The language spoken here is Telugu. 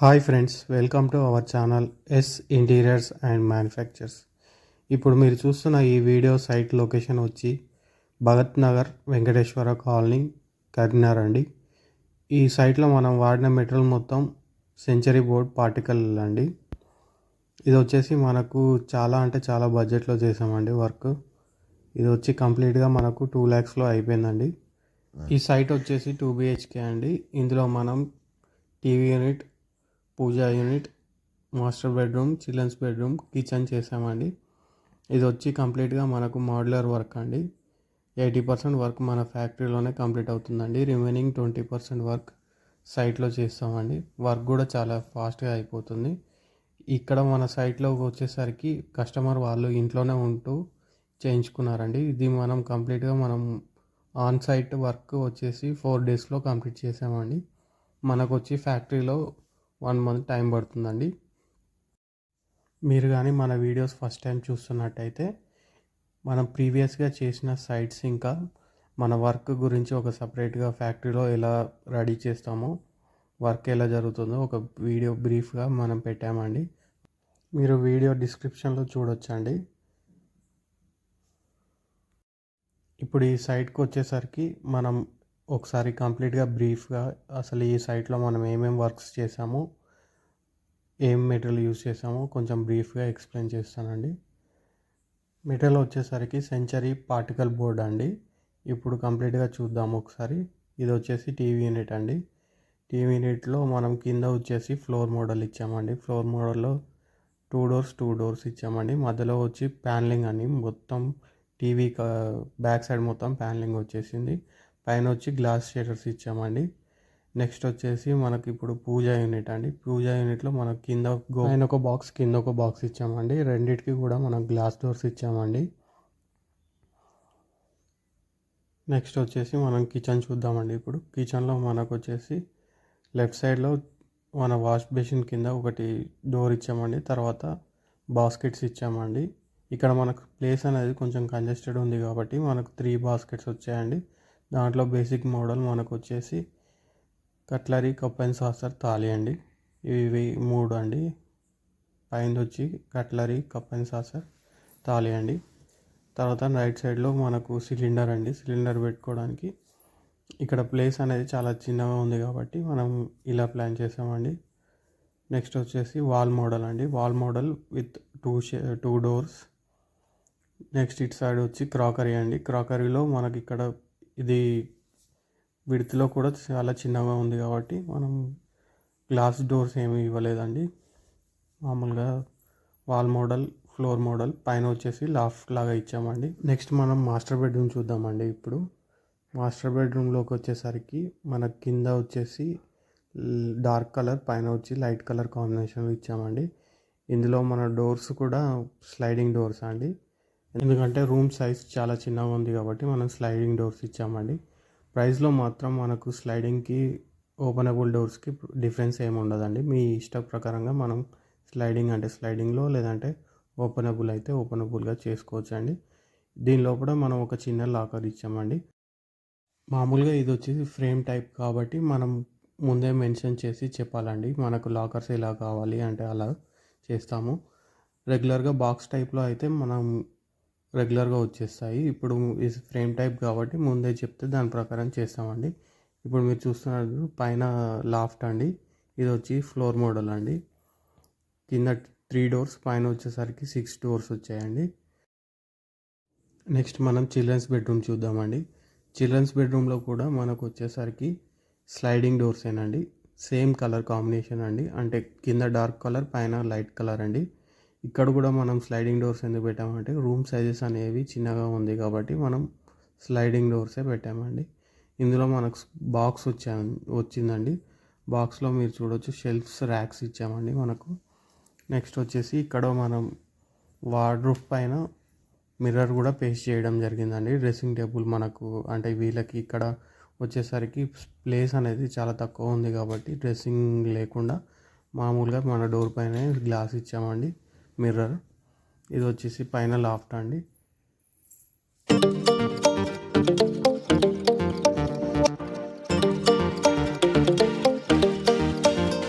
Hi friends, welcome to our channel S interiors and manufactures. ఇప్పుడు మీరు చూస్తున్న ఈ వీడియో సైట్ లొకేషన్ వచ్చి భగత్ నగర్ వెంకటేశ్వర కాలనీ, కరీంనగర్ అండి. ఈ సైట్లో మనం వాడిన మెటీరియల్ మొత్తం సెంచరీ బోర్డ్ పార్టికల్ అండి. ఇది వచ్చేసి మనకు చాలా బడ్జెట్లో చేసామండి వర్క్. ఇది వచ్చి కంప్లీట్గా మనకు 2 lakhsలో అయిపోయిందండి. ఈ సైట్ వచ్చేసి 2 BHK అండి. ఇందులో మనం TV unit, puja unit, master bedroom, children's bedroom, kitchen చేసామండి. ఇది వచ్చి కంప్లీట్గా మనకు మోడ్యులర్ వర్క్ అండి. 80% వర్క్ మన ఫ్యాక్టరీలోనే కంప్లీట్ అవుతుందండి. రిమైనింగ్ 20% వర్క్ సైట్లో చేస్తామండి. వర్క్ కూడా చాలా ఫాస్ట్గా అయిపోతుంది. ఇక్కడ మన సైట్లోకి వచ్చేసరికి కస్టమర్ వాళ్ళు ఇంట్లోనే ఉంటూ చేయించుకున్నారండి. ఇది మనం కంప్లీట్గా ఆన్ సైట్ వర్క్ వచ్చేసి 4 daysలో కంప్లీట్ చేసామండి. మనకు వచ్చి ఫ్యాక్టరీలో 1 month టైం పడుతుందండి. మీరు కానీ మన వీడియోస్ ఫస్ట్ టైం చూస్తున్నట్టయితే మనం ప్రీవియస్గా చేసిన సైట్స్ ఇంకా మన వర్క్ గురించి ఒక సపరేట్గా ఫ్యాక్టరీలో ఎలా రెడీ చేస్తామో, వర్క్ ఎలా జరుగుతుందో ఒక వీడియో బ్రీఫ్గా మనం పెట్టామండి. మీరు వీడియో డిస్క్రిప్షన్లో చూడొచ్చండి. ఇప్పుడు ఈ సైట్కి వచ్చేసరికి మనం ఒకసారి కంప్లీట్గా బ్రీఫ్గా అసలు ఈ సైట్లో మనం ఏమేమి వర్క్స్ చేసామో, ఏం మెటీరియల్ యూజ్ చేసామో కొంచెం బ్రీఫ్గా ఎక్స్ప్లెయిన్ చేస్తానండి. మెటీరియల్ వచ్చేసరికి సెంచరీ పార్టికల్ బోర్డ్ అండి. ఇప్పుడు కంప్లీట్గా చూద్దాము ఒకసారి. ఇది వచ్చేసి టీవీ యూనిట్ అండి. టీవీ యూనిట్లో మనం కింద వచ్చేసి ఫ్లోర్ మోడల్ ఇచ్చామండి. ఫ్లోర్ మోడల్లో 2 doors ఇచ్చామండి. మధ్యలో వచ్చి ప్యానలింగ్ అని మొత్తం టీవీ బ్యాక్ సైడ్ మొత్తం ప్యానలింగ్ వచ్చేసింది. పైన వచ్చి గ్లాస్ షేడర్స్ ఇచ్చామండి. నెక్స్ట్ వచ్చేసి మనకి ఇప్పుడు పూజా యూనిట్ అండి. పూజా యూనిట్లో మనకు పైన ఒక బాక్స్, కింద ఒక బాక్స్ ఇచ్చామండి. రెండిటికి కూడా మనం గ్లాస్ డోర్స్ ఇచ్చామండి. నెక్స్ట్ వచ్చేసి మనం కిచెన్ చూద్దామండి. ఇప్పుడు కిచెన్లో మనకు వచ్చేసి లెఫ్ట్ సైడ్లో మన వాష్ బేసిన్ కింద ఒకటి డోర్ ఇచ్చామండి. తర్వాత బాస్కెట్స్ ఇచ్చామండి. ఇక్కడ మనకు ప్లేస్ అనేది కొంచెం కంజెస్టెడ్ ఉంది కాబట్టి మనకు 3 baskets వచ్చాయండి. దాంట్లో బేసిక్ మోడల్ మనకు వచ్చేసి cutlery, cup and saucer, thali అండి. ఇవి 3 అండి. పైన వచ్చి cutlery, cup and saucer, thali అండి. తర్వాత రైట్ సైడ్లో మనకు సిలిండర్ అండి. సిలిండర్ పెట్టుకోవడానికి ఇక్కడ ప్లేస్ అనేది చాలా చిన్నగా ఉంది కాబట్టి మనం ఇలా ప్లాన్ చేసామండి. నెక్స్ట్ వచ్చేసి వాల్ మోడల్ అండి. Wall model with 2 doors. Next ఇటు సైడ్ వచ్చి క్రాకరీ అండి. క్రాకరీలో మనకి ఇక్కడ ఇది విడ్త్లో కూడా చాలా చిన్నగా ఉంది కాబట్టి మనం గ్లాస్ డోర్స్ ఏమి ఇవ్వలేదండి. మామూలుగా వాల్ మోడల్, ఫ్లోర్ మోడల్, పైన వచ్చేసి లాఫ్ట్ లాగా ఇచ్చామండి. నెక్స్ట్ మనం మాస్టర్ బెడ్రూమ్ చూద్దామండి. ఇప్పుడు మాస్టర్ బెడ్రూమ్లోకి వచ్చేసరికి మన కింద వచ్చేసి డార్క్ కలర్, పైన వచ్చి లైట్ కలర్ కాంబినేషన్ ఇచ్చామండి. ఇందులో మన డోర్స్ కూడా స్లైడింగ్ డోర్స్ అండి. ఎందుకంటే రూమ్ సైజ్ చాలా చిన్నగా ఉంది కాబట్టి మనం స్లైడింగ్ డోర్స్ ఇచ్చామండి. ప్రైస్లో మాత్రం మనకు స్లైడింగ్కి, ఓపెనబుల్ డోర్స్కి డిఫరెన్స్ ఏమి ఉండదండి. మీ ఇష్ట ప్రకారంగా మనం స్లైడింగ్ అంటే స్లైడింగ్లో, లేదంటే ఓపెనబుల్ అయితే ఓపెనబుల్గా చేసుకోవచ్చు అండి. దీని లోపల మనం ఒక చిన్న లాకర్ ఇచ్చామండి. మామూలుగా ఇది వచ్చేసి ఫ్రేమ్ టైప్ కాబట్టి మనం ముందే మెన్షన్ చేసి చెప్పాలండి. మనకు లాకర్స్ ఎలా కావాలి అంటే అలా చేస్తాము. రెగ్యులర్గా బాక్స్ టైప్లో అయితే మనం రెగ్యులర్గా వచ్చేస్తాయి. ఇప్పుడు ఇది ఫ్రేమ్ టైప్ కాబట్టి ముందే చెప్తే దాని ప్రకారం చేస్తామండి. ఇప్పుడు మీరు చూస్తున్నారు పైన లాఫ్ట్ అండి. ఇది వచ్చి ఫ్లోర్ మోడల్ అండి. కింద 3 doors, పైన వచ్చేసరికి 6 doors వచ్చాయండి. నెక్స్ట్ మనం చిల్డ్రన్స్ బెడ్రూమ్ చూద్దామండి. చిల్డ్రన్స్ బెడ్రూమ్లో కూడా మనకు వచ్చేసరికి స్లైడింగ్ డోర్స్ ఏనండి. సేమ్ కలర్ కాంబినేషన్ అండి. అంటే కింద డార్క్ కలర్, పైన లైట్ కలర్ అండి. ఇక్కడ కూడా మనం స్లైడింగ్ డోర్స్ ఎందుకు పెట్టామంటే రూమ్ సైజెస్ అనేవి చిన్నగా ఉంది కాబట్టి మనం స్లైడింగ్ డోర్సే పెట్టామండి. ఇందులో మనకు బాక్స్ వచ్చిందండి. బాక్స్లో మీరు చూడవచ్చు షెల్ఫ్స్, ర్యాక్స్ ఇచ్చామండి మనకు. నెక్స్ట్ వచ్చేసి ఇక్కడ మనం వార్డ్రోబ్ పైన మిర్రర్ కూడా పేస్ట్ చేయడం జరిగిందండి. డ్రెస్సింగ్ టేబుల్ మనకు అంటే వీళ్ళకి ఇక్కడ వచ్చేసరికి ప్లేస్ అనేది చాలా తక్కువ ఉంది కాబట్టి డ్రెస్సింగ్ లేకుండా మామూలుగా మన డోర్ పైన గ్లాస్ ఇచ్చామండి, మిర్రర్. ఇది వచ్చేసి పైన లాఫ్ట్ అండి.